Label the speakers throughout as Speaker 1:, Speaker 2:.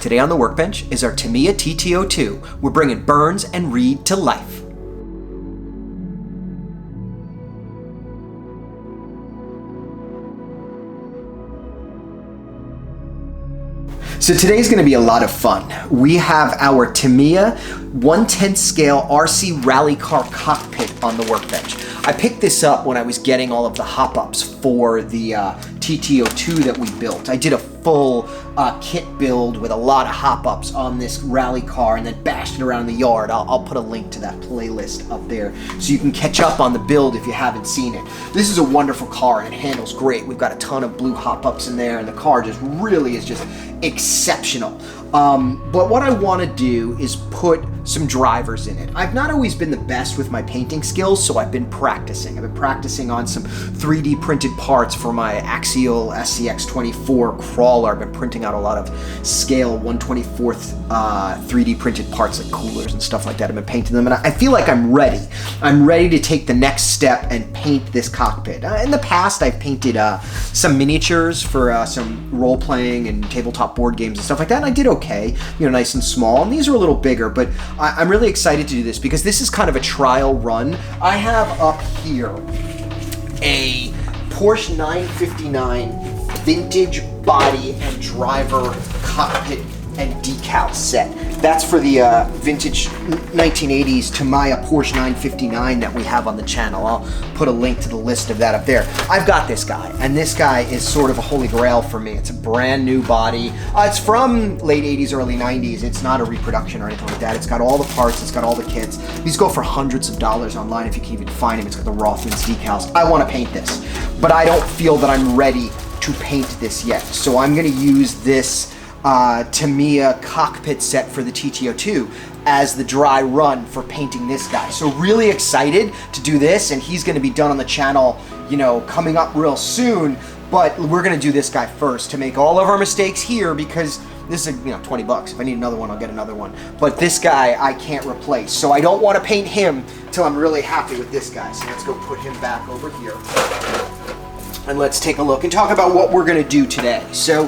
Speaker 1: Today on the workbench is our Tamiya TT02. We're bringing Burns and Reid to life. So today's going to be a lot of fun. We have our Tamiya 1/10 scale RC Rally Car Cockpit on the workbench. I picked this up when I was getting all of the hop-ups for the TT02 that we built. I did a full kit build with a lot of hop-ups on this rally car and then bashed it around in the yard. I'll put a link to that playlist up there so you can catch up on the build if you haven't seen it. This is a wonderful car and it handles great. We've got a ton of blue hop-ups in there and the car just really is just exceptional. But what I want to do is put some drivers in it. I've not always been the best with my painting skills, so I've been practicing. I've been practicing on some 3D printed parts for my Axial SCX24 crawler. I've been printing out a lot of scale 1/24th 3D printed parts like coolers and stuff like that. I've been painting them and I feel like I'm ready. I'm ready to take the next step and paint this cockpit. In the past, I've painted some miniatures for some role-playing and tabletop board games and stuff like that, and I did okay, you know, nice and small. And these are a little bigger, but I'm really excited to do this because this is kind of a trial run. I have up here a Porsche 959 vintage body and driver cockpit and decal set. That's for the vintage 1980s Tamiya Porsche 959 that we have on the channel. I'll put a link to the list of that up there. I've got this guy, and this guy is sort of a holy grail for me. It's a brand new body. It's from late 80s, early 90s. It's not a reproduction or anything like that. It's got all the parts, it's got all the kits. These go for hundreds of dollars online if you can even find them. It's got the Rothmans decals. I want to paint this, but I don't feel that I'm ready to paint this yet. So I'm going to use this Tamiya cockpit set for the TT02 as the dry run for painting this guy. So really excited to do this, and he's going to be done on the channel, you know, coming up real soon. But we're going to do this guy first to make all of our mistakes here because this is, you know, 20 bucks. If I need another one, I'll get another one. But this guy I can't replace. So I don't want to paint him till I'm really happy with this guy. So let's go put him back over here. And let's take a look and talk about what we're going to do today. So,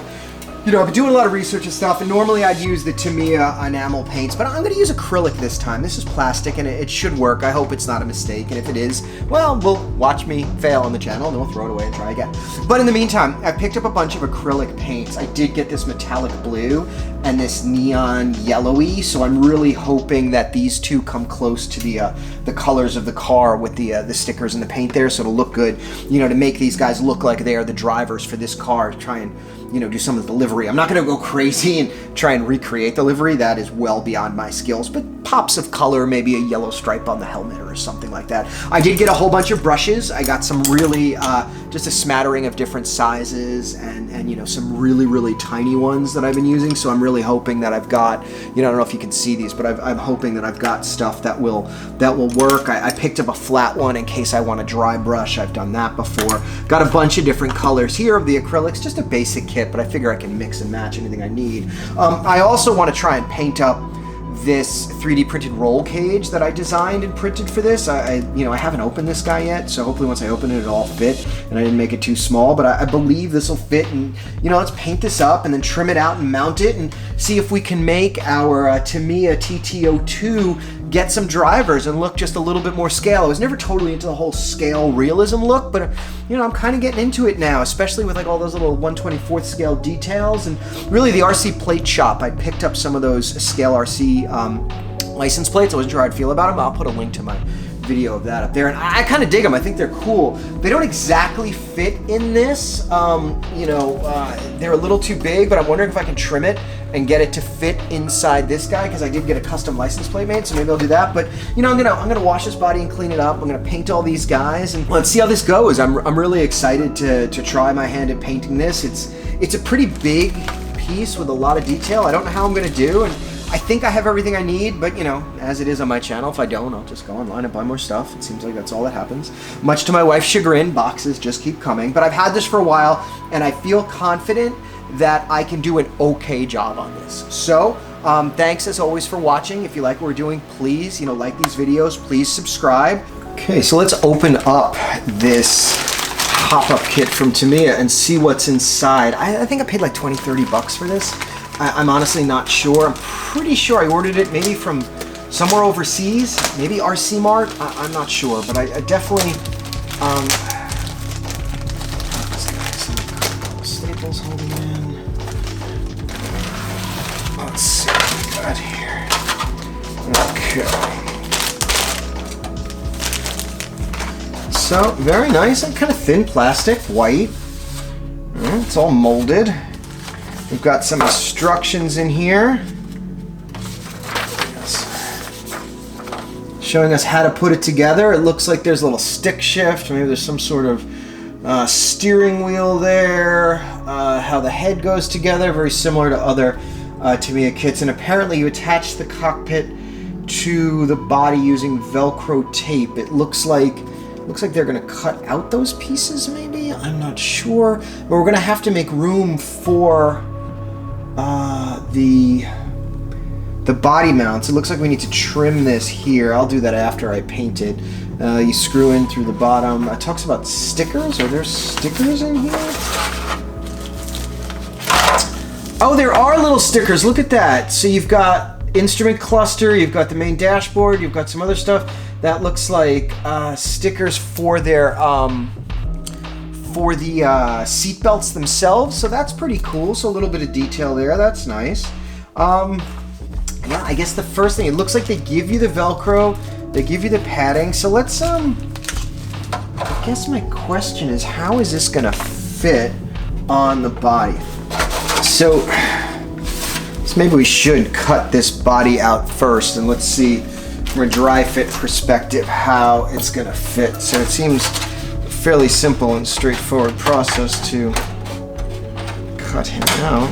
Speaker 1: you know, I've been doing a lot of research and stuff, and normally I'd use the Tamiya enamel paints, but I'm going to use acrylic this time. This is plastic, and it should work. I hope it's not a mistake, and if it is, well, we'll watch me fail on the channel, and then we'll throw it away and try again. But in the meantime, I picked up a bunch of acrylic paints. I did get this metallic blue and this neon yellowy, so I'm really hoping that these two come close to the colors of the car with the stickers and the paint there, so it'll look good, you know, to make these guys look like they are the drivers for this car, to try and, you know, do some of the livery. I'm not going to go crazy and try and recreate the livery. That is well beyond my skills, but pops of color, maybe a yellow stripe on the helmet or something like that. I did get a whole bunch of brushes. I got some really, just a smattering of different sizes and you know, some really, really tiny ones that I've been using. So I'm really hoping that I've got, you know, I don't know if you can see these, but I'm hoping that I've got stuff that will work. I picked up a flat one in case I want a dry brush. I've done that before. Got a bunch of different colors here of the acrylics, just a basic kit, but I figure I can mix and match anything I need. I also want to try and paint up this 3D printed roll cage that I designed and printed for this. You know, I haven't opened this guy yet, so hopefully once I open it, it'll all fit, and I didn't make it too small, but I believe this will fit, and, you know, let's paint this up and then trim it out and mount it and see if we can make our Tamiya TT02 get some drivers and look just a little bit more scale. I was never totally into the whole scale realism look, but, you know, I'm kind of getting into it now, especially with like all those little 1/24th scale details, and really the RC plate shop. I picked up some of those scale RC license plates. I wasn't sure how I'd feel about them. I'll put a link to my video of that up there, and I kind of dig them. I think they're cool. They don't exactly fit in this, you know, they're a little too big, but I'm wondering if I can trim it and get it to fit inside this guy, because I did get a custom license plate made, so maybe I'll do that. But, you know, I'm gonna wash this body and clean it up. I'm gonna paint all these guys, and let's see how this goes. I'm really excited to try my hand at painting this. It's a pretty big piece with a lot of detail. I don't know how I'm gonna do, and I think I have everything I need, but, you know, as it is on my channel, if I don't, I'll just go online and buy more stuff. It seems like that's all that happens. Much to my wife's chagrin, boxes just keep coming. But I've had this for a while, and I feel confident that I can do an okay job on this. So, thanks as always for watching. If you like what we're doing, please, you know, like these videos, please subscribe. Okay, so let's open up this pop-up kit from Tamiya and see what's inside. I think I paid like 20, 30 bucks for this. I'm honestly not sure. I'm pretty sure I ordered it maybe from somewhere overseas, maybe RC Mart. I'm not sure, but I definitely. Staples holding in. Let's see what we got here. Okay. So very nice and kind of thin plastic, white. It's all molded. We've got some instructions in here. Showing us how to put it together. It looks like there's a little stick shift. Maybe there's some sort of steering wheel there. How the head goes together, very similar to other Tamiya kits. And apparently you attach the cockpit to the body using Velcro tape. It looks like they're going to cut out those pieces, maybe? I'm not sure. But we're going to have to make room for the body mounts. It looks like we need to trim this here. I'll do that after I paint it. You screw in through the bottom. It talks about stickers. Are there stickers in here? Oh, there are little stickers. Look at that. So you've got instrument cluster, you've got the main dashboard, you've got some other stuff. That looks like stickers for their seat belts themselves. So that's pretty cool. So a little bit of detail there. That's nice. Yeah, I guess the first thing, it looks like they give you the Velcro, they give you the padding. So let's I guess my question is, how is this gonna fit on the body? So maybe we should cut this body out first, and let's see from a dry fit perspective how it's gonna fit. So it seems a fairly simple and straightforward process to cut him out.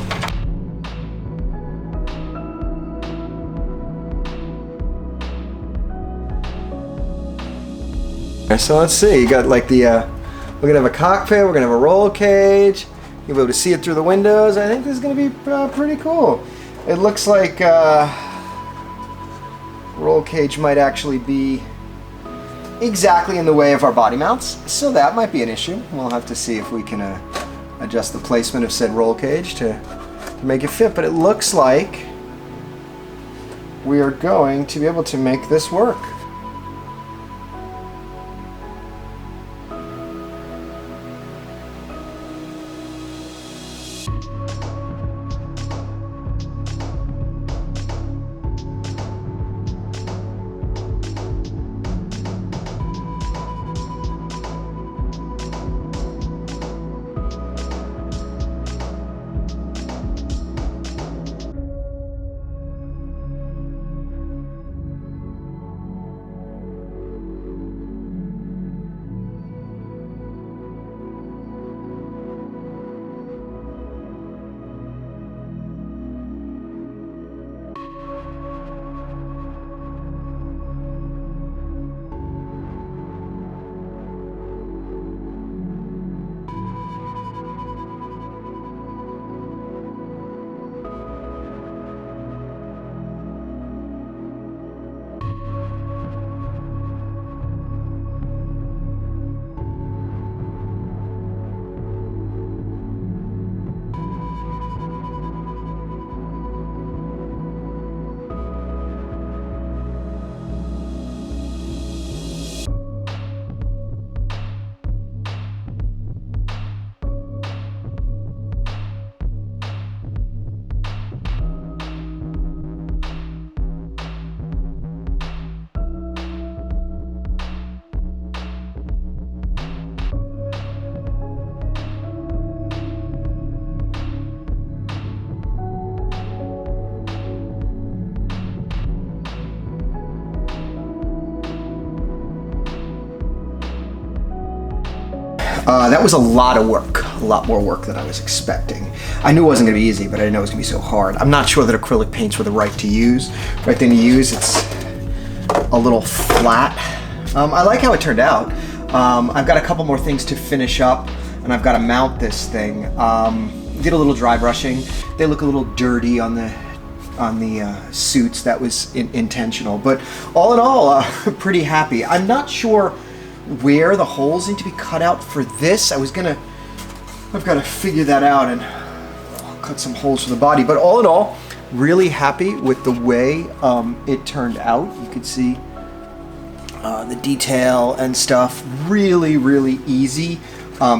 Speaker 1: So let's see, you got like the, we're gonna have a cockpit, we're gonna have a roll cage, you'll be able to see it through the windows. I think this is gonna be pretty cool. It looks like roll cage might actually be exactly in the way of our body mounts, so that might be an issue. We'll have to see if we can adjust the placement of said roll cage to make it fit, but it looks like we are going to be able to make this work. That was a lot of work, a lot more work than I was expecting. I knew it wasn't going to be easy, but I didn't know it was going to be so hard. I'm not sure that acrylic paints were the right thing to use. It's a little flat. I like how it turned out. I've got a couple more things to finish up, and I've got to mount this thing. Did a little dry brushing. They look a little dirty on the suits. That was intentional, but all in all, pretty happy. I'm not sure where the holes need to be cut out for this. I've got to figure that out and cut some holes for the body. But all in all, really happy with the way it turned out. You could see the detail and stuff. Really, really easy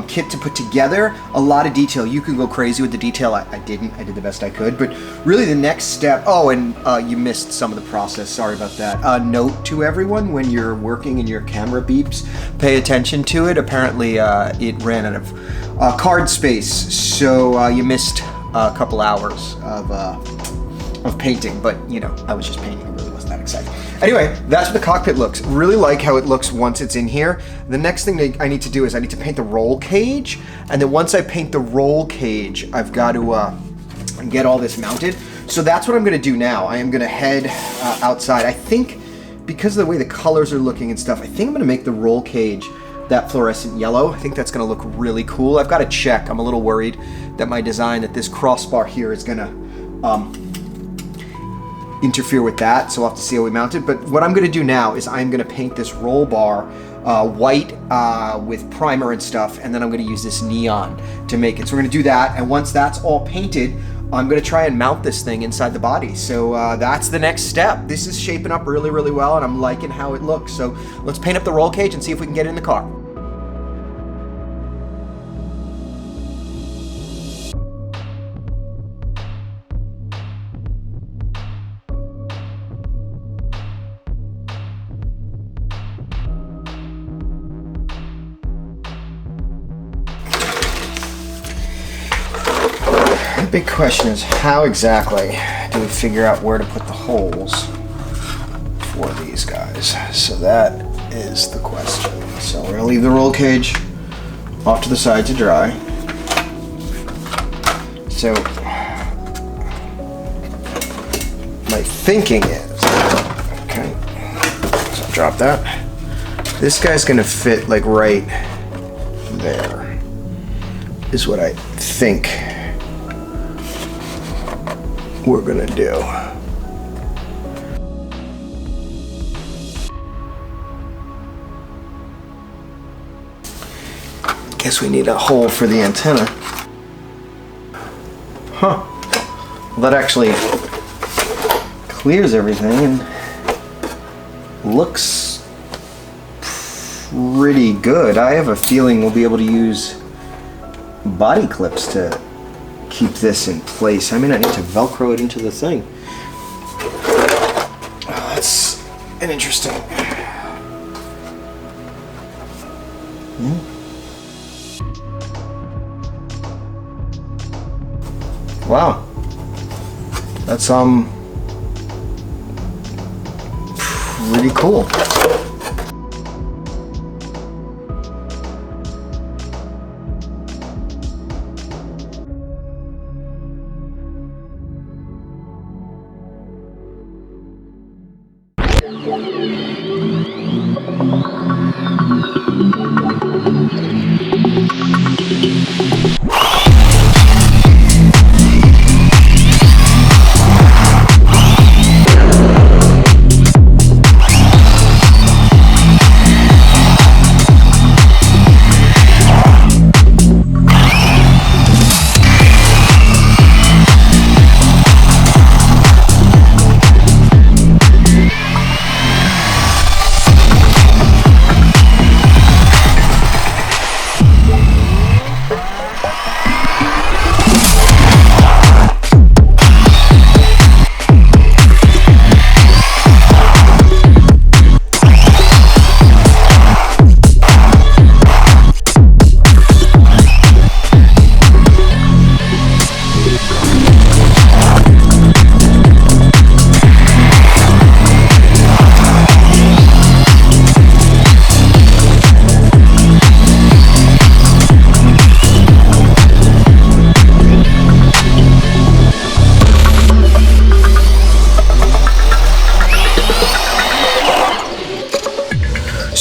Speaker 1: kit to put together. A lot of detail. You could go crazy with the detail. I didn't. I did the best I could. But really the next step, oh, and you missed some of the process. Sorry about that. Note to everyone, when you're working and your camera beeps, pay attention to it. Apparently it ran out of card space, so you missed a couple hours of painting. But you know, I was just painting. It really wasn't that exciting. Anyway, that's what the cockpit looks. Really like how it looks once it's in here. The next thing that I need to do is I need to paint the roll cage. And then once I paint the roll cage, I've got to get all this mounted. So that's what I'm gonna do now. I am gonna head outside. I think because of the way the colors are looking and stuff, I think I'm gonna make the roll cage that fluorescent yellow. I think that's gonna look really cool. I've got to check. I'm a little worried that my design, that this crossbar here is gonna interfere with that, so we'll have to see how we mount it. But what I'm going to do now is I'm going to paint this roll bar white with primer and stuff, and then I'm going to use this neon to make it. So we're going to do that, and once that's all painted, I'm going to try and mount this thing inside the body. So that's the next step. This is shaping up really, really well, and I'm liking how it looks. So let's paint up the roll cage and see if we can get it in the car. The big question is, how exactly do we figure out where to put the holes for these guys? So that is the question. So we're gonna leave the roll cage off to the side to dry. So my thinking is, okay, so drop that. This guy's gonna fit like right there, is what I think we're gonna do. Guess we need a hole for the antenna. Huh. Well, that actually clears everything and looks pretty good. I have a feeling we'll be able to use body clips to keep this in place. I mean, I need to Velcro it into the thing. Oh, that's an interesting. Wow. That's pretty cool.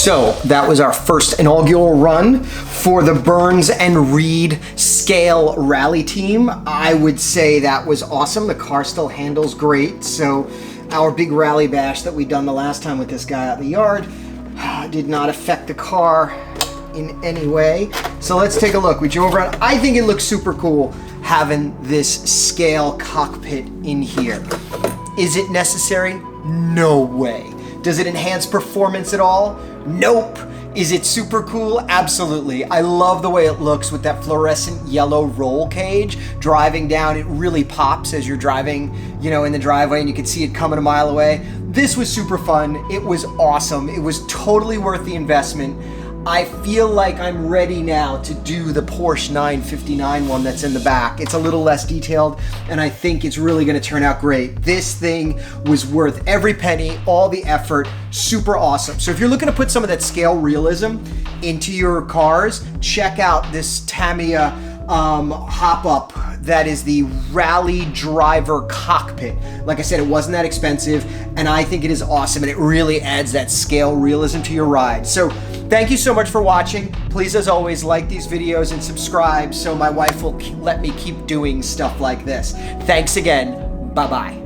Speaker 1: So that was our first inaugural run for the Burns and Reid scale rally team. I would say that was awesome. The car still handles great. So our big rally bash that we done the last time with this guy out in the yard did not affect the car in any way. So let's take a look. We drove around. I think it looks super cool having this scale cockpit in here. Is it necessary? No way. Does it enhance performance at all? Nope. Is it super cool? Absolutely. I love the way it looks with that fluorescent yellow roll cage driving down. It really pops as you're driving, you know, in the driveway, and you can see it coming a mile away. This was super fun. It was awesome. It was totally worth the investment. I feel like I'm ready now to do the Porsche 959 one that's in the back. It's a little less detailed, and I think it's really gonna turn out great. This thing was worth every penny, all the effort, super awesome. So if you're looking to put some of that scale realism into your cars, check out this Tamiya hop-up that is the Rally Driver Cockpit. Like I said, it wasn't that expensive, and I think it is awesome, and it really adds that scale realism to your ride. So thank you so much for watching. Please, as always, like these videos and subscribe so my wife will let me keep doing stuff like this. Thanks again. Bye-bye.